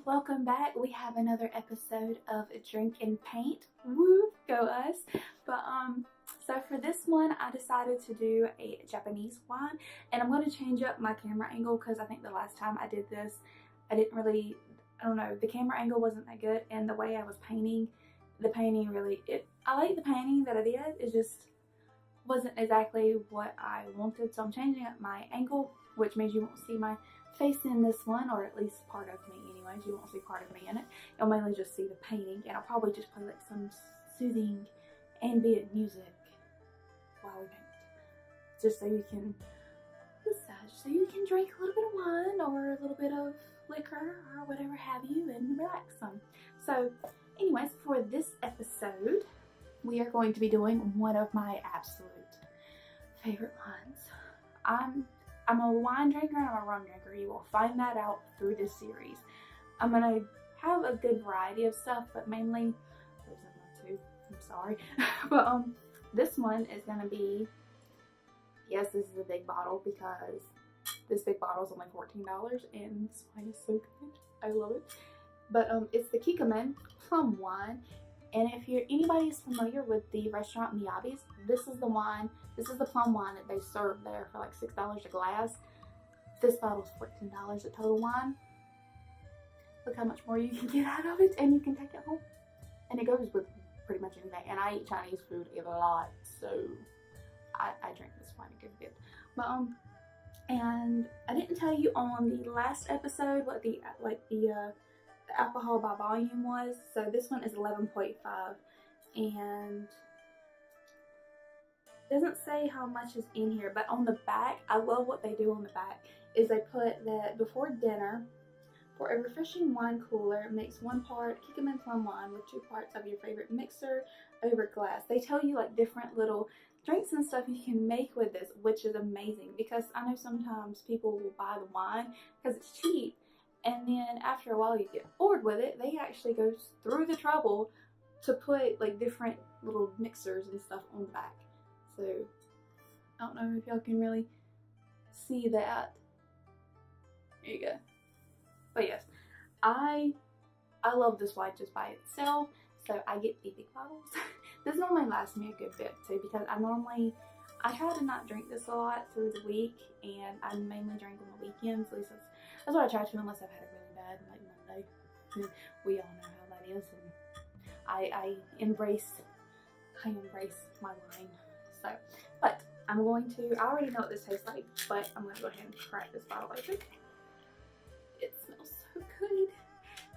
welcome back. We have another episode of Drink and Paint. Woo, go us. So for this one, I decided to do a Japanese wine, and I'm going to change up my camera angle because I think the last time I did this, I don't know, the camera angle wasn't that good, and the way I was painting, I like the painting that I did, it just wasn't exactly what I wanted, so I'm changing up my angle, which means you won't see my face in this one, or at least part of me anyways. You won't see part of me in it. You'll mainly just see the painting, and I'll probably just play like some soothing ambient music while we paint, just so you can massage, so you can drink a little bit of wine or a little bit of liquor or whatever have you and relax some. So anyways, for this episode we are going to be doing one of my absolute favorite wines. I'm a wine drinker and I'm a rum drinker. You will find that out through this series. I'm gonna have a good variety of stuff, but mainly, there's another two, I'm sorry. But this one is gonna be, yes, this is a big bottle because this big bottle is only $14 and this wine is so good. I love it. But it's the Kikkoman Plum wine. And if anybody is familiar with the restaurant Miyabi's, this is the wine, this is the plum wine that they serve there for like $6 a glass. This bottle's $14 a total wine. Look how much more you can get out of it, and you can take it home. And it goes with pretty much anything. And I eat Chinese food a lot, so I drink this wine a good bit. But and I didn't tell you on the last episode what the alcohol by volume was. So this one is 11.5, and it doesn't say how much is in here, but on the back, I love what they do on the back, is they put that before dinner, for a refreshing wine cooler, mix 1 part Kikkoman Plum wine with 2 parts of your favorite mixer over glass. They tell you like different little drinks and stuff you can make with this, which is amazing, because I know sometimes people will buy the wine because it's cheap, and then after a while you get bored with it. They actually go through the trouble to put like different little mixers and stuff on the back. So I don't know if y'all can really see that. There you go. But yes, I love this wine just by itself, so I get the big bottles. This normally lasts me a good bit too, because I try to not drink this a lot through the week, and I mainly drink on the weekends. At least that's what I try to, unless I've had it really bad, like Monday. We all know how that is, and I embrace my wine. So, but I already know what this tastes like, but I'm going to go ahead and crack this bottle open. It smells so good.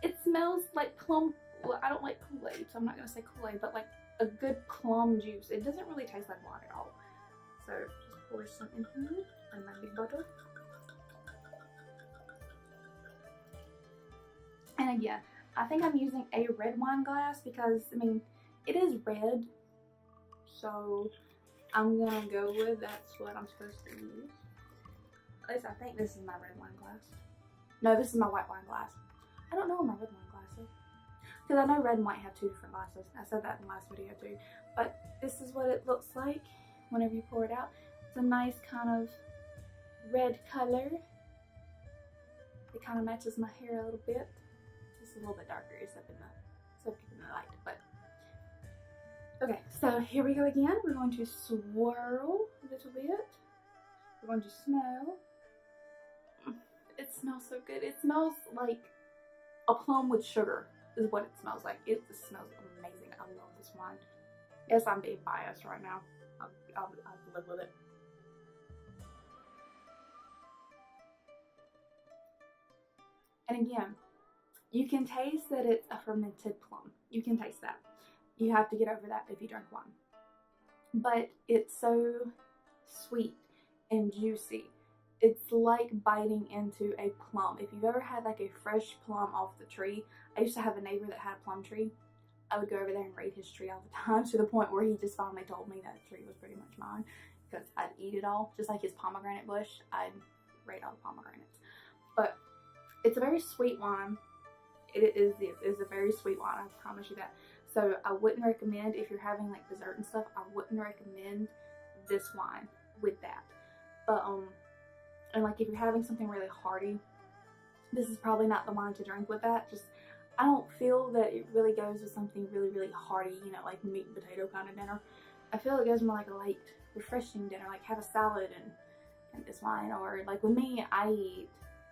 It smells like plum. Well, I don't like Kool-Aid, so I'm not going to say Kool-Aid, but like a good plum juice. It doesn't really taste like wine at all. So just pour some in here in my big bottle. And again, I think I'm using a red wine glass because, I mean, it is red. So I'm going to go with that's what I'm supposed to use. At least I think this is my red wine glass. No, this is my white wine glass. I don't know what my red wine glass is, because I know red and white have 2 different glasses. I said that in the last video too. But this is what it looks like whenever you pour it out. It's a nice kind of red color. It kind of matches my hair a little bit. It's a little bit darker except in the light. But okay, so here we go again. We're going to swirl a little bit. We're going to smell. It smells so good. It smells like a plum with sugar is what it smells like. It smells amazing. I love this wine. Yes, I'm being biased right now. I'll live with it. And again, you can taste that it's a fermented plum. You can taste that. You have to get over that if you drink wine. But it's so sweet and juicy. It's like biting into a plum. If you've ever had like a fresh plum off the tree, I used to have a neighbor that had a plum tree. I would go over there and raid his tree all the time, to the point where he just finally told me that tree was pretty much mine, because I'd eat it all. Just like his pomegranate bush, I'd raid all the pomegranates. But it's a very sweet wine. It is a very sweet wine, I promise you that. So I wouldn't recommend, if you're having like dessert and stuff, I wouldn't recommend this wine with that. But and like if you're having something really hearty, this is probably not the wine to drink with that. Just, I don't feel that it really goes with something really, really hearty, you know, like meat and potato kind of dinner. I feel it goes more like a light, refreshing dinner, like have a salad and this wine. Or like with me, I eat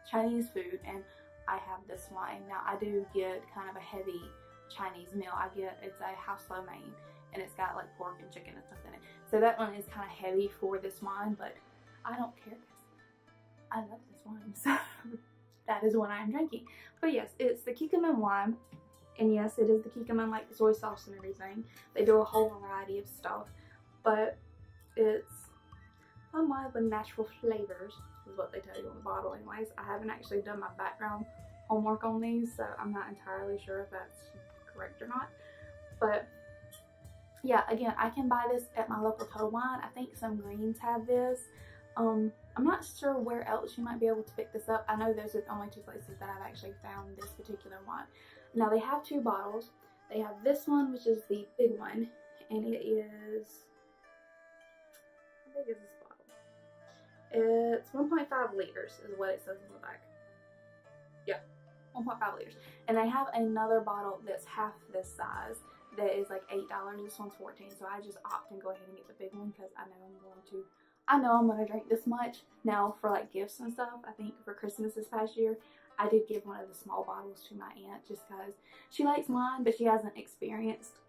Chinese food and I have this wine. Now I do get kind of a heavy Chinese meal. It's a house lo mein, and it's got like pork and chicken and stuff in it. So that one is kind of heavy for this wine, but I don't care because I love this wine. So that is what I'm drinking. But yes, it's the Kikkoman wine. And yes, it is the Kikkoman, like soy sauce and everything. They do a whole variety of stuff. But it's plum wine with natural flavors, is what they tell you on the bottle anyways. I haven't actually done my background homework on these, so I'm not entirely sure if that's correct or not. But yeah, again, I can buy this at my local Total Wine. I think some Greens have this. I'm not sure where else you might be able to pick this up. I know those are the only two places that I've actually found this particular wine. Now they have two bottles. They have this one, which is the big one, and it is, how big is this bottle? It's 1.5 liters is what it says on the back. Yeah, 1.5 liters. And they have another bottle that's half this size that is like $8. This one's $14, so I just opt and go ahead and get the big one because I know I'm going to drink this much. Now for like gifts and stuff, I think for Christmas this past year, I did give one of the small bottles to my aunt just because she likes wine, but she hasn't experienced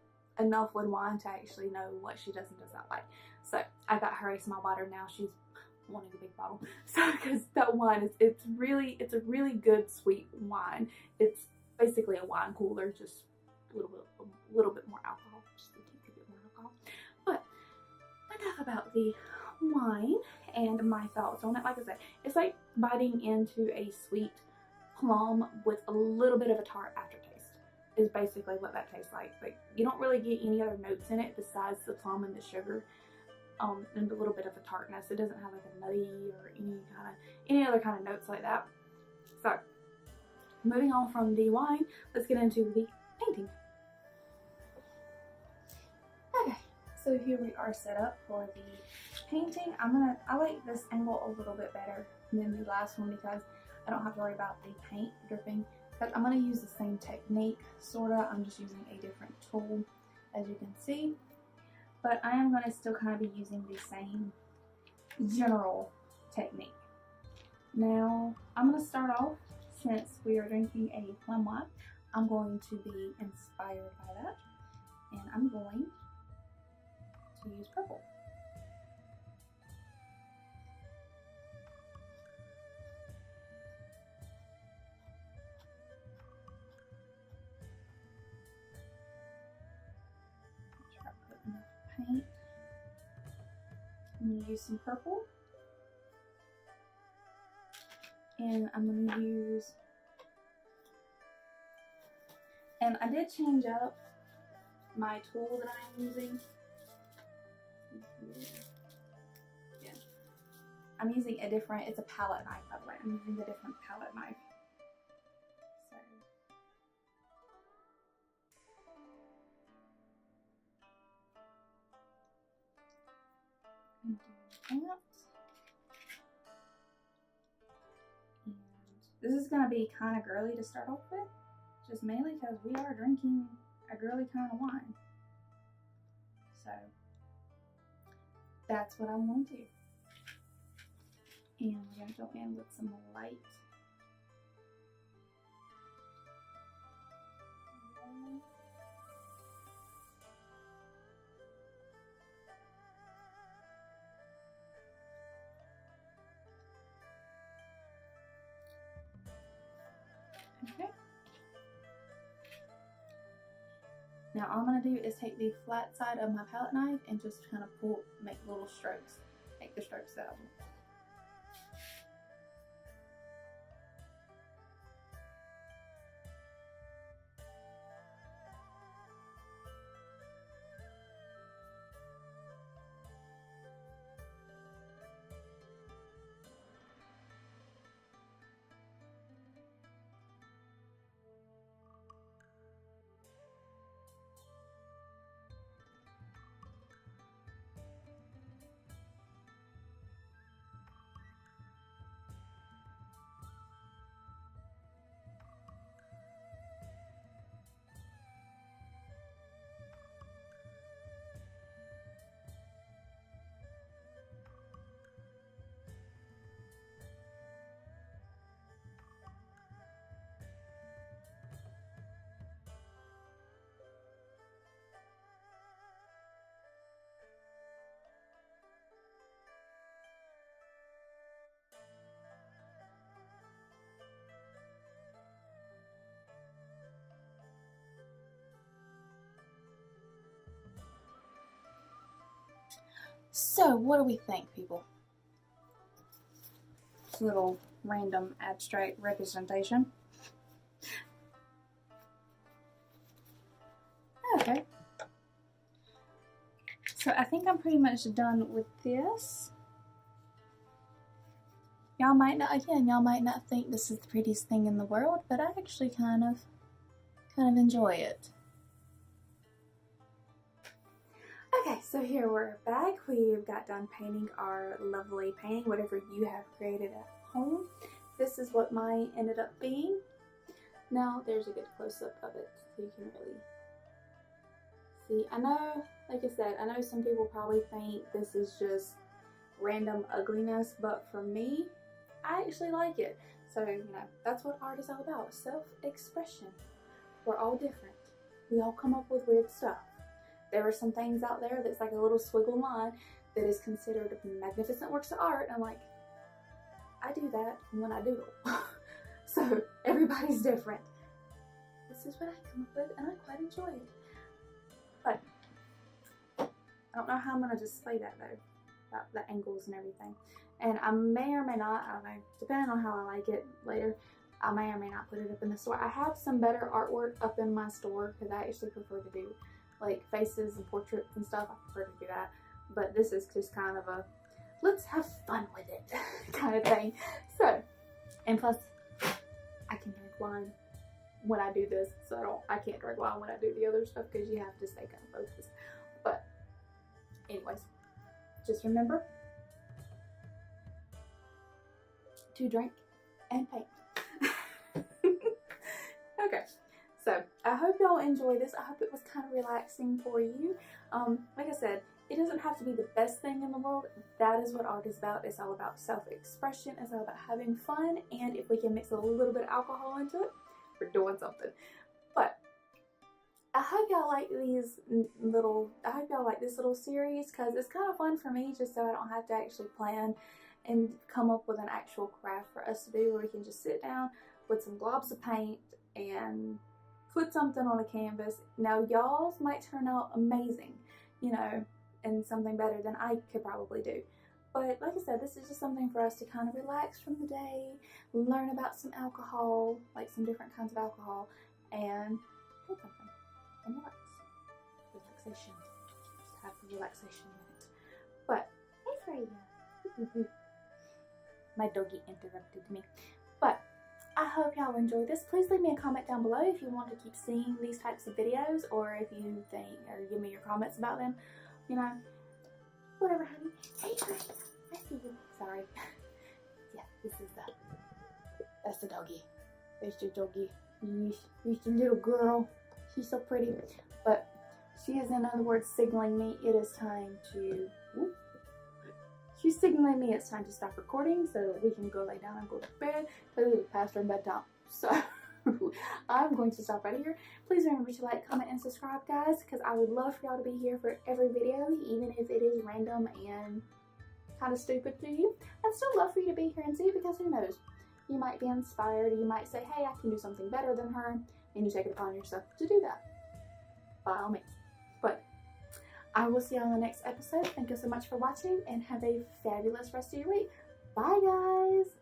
enough with wine to actually know what she does and does not like. So I got her a small bottle. Now she's wanting a big bottle. So because that wine is, it's a really good sweet wine. It's basically a wine cooler, just a little bit more alcohol, just a teeny bit more alcohol. But enough about the wine and my thoughts on it. Like I said, it's like biting into a sweet plum with a little bit of a tart aftertaste is basically what that tastes like. Like you don't really get any other notes in it besides the plum and the sugar, and a little bit of a tartness. It doesn't have like a nutty or any other kind of notes like that. So moving on from the wine, let's get into the painting. Okay, so here we are set up for the painting. I like this angle a little bit better than the last one because I don't have to worry about the paint dripping, because I'm going to use the same technique, sorta. I'm just using a different tool, as you can see. But I am going to still kind of be using the same general technique. Now, I'm going to start off, since we are drinking a plum wine, I'm going to be inspired by that. And I'm going to use purple. Paint. I'm going to use some purple, and I'm going to use, and I did change up my tool that I'm using. Yeah, I'm using a different, it's a palette knife by the way. I'm using a different palette knife. And this is going to be kind of girly to start off with, just mainly because we are drinking a girly kind of wine. So that's what I'm going to do. And we're going to go in with some light. Okay. Now all I'm going to do is take the flat side of my palette knife and just kind of make little strokes, make the strokes out. So, what do we think, people? This little random abstract representation. Okay. So I think I'm pretty much done with this. Y'all might not think this is the prettiest thing in the world, but I actually kind of enjoy it. Okay, so here we're back. We've got done painting our lovely painting, whatever you have created at home. This is what mine ended up being. Now there's a good close-up of it so you can really see. I know, like I said, I know some people probably think this is just random ugliness, but for me, I actually like it. So, you know, that's what art is all about. Self-expression. We're all different. We all come up with weird stuff. There are some things out there that's like a little swiggle line that is considered magnificent works of art. I'm like, I do that when I doodle. So everybody's different. This is what I come up with and I quite enjoy it. But I don't know how I'm going to display that though, about the angles and everything. And I may or may not, I don't know, depending on how I like it later, I may or may not put it up in the store. I have some better artwork up in my store because I actually prefer to do like faces and portraits and stuff. I prefer to do that. But this is just kind of a, let's have fun with it kind of thing. So, and plus, I can drink wine when I do this. So I can't drink wine when I do the other stuff because you have to stay kind of focused. But anyways, just remember to drink and paint. Okay, so I hope y'all enjoy this. I hope it was kind of relaxing for you. Like I said, it doesn't have to be the best thing in the world. That is what art is about. It's all about self-expression. It's all about having fun. And if we can mix a little bit of alcohol into it, we're doing something. But I hope y'all like this little series because it's kind of fun for me just so I don't have to actually plan and come up with an actual craft for us to do where we can just sit down with some globs of paint and put something on a canvas. Now y'all's might turn out amazing, you know, and something better than I could probably do. But like I said, this is just something for us to kind of relax from the day, learn about some alcohol, like some different kinds of alcohol, and do something and relax. Relaxation. Just have the relaxation in it. But hey Freya. My doggy interrupted me. But I hope y'all enjoyed this. Please leave me a comment down below if you want to keep seeing these types of videos, or if you think, or give me your comments about them. You know, whatever, honey. Hey, Freya. I see you. Sorry. Yeah, that's the doggy. There's your doggy. She's the little girl. She's so pretty. But she is, in other words, signaling me it is time to... Whoop. She's signaling me it's time to stop recording so we can go lay down and go to bed because it's past our bedtime. So I'm going to stop right here. Please remember to like, comment, and subscribe, guys, because I would love for y'all to be here for every video, even if it is random and kind of stupid to you. I'd still love for you to be here and see, because who knows? You might be inspired. You might say, hey, I can do something better than her, and you take it upon yourself to do that. By all means. But I will see you on the next episode. Thank you so much for watching and have a fabulous rest of your week. Bye, guys.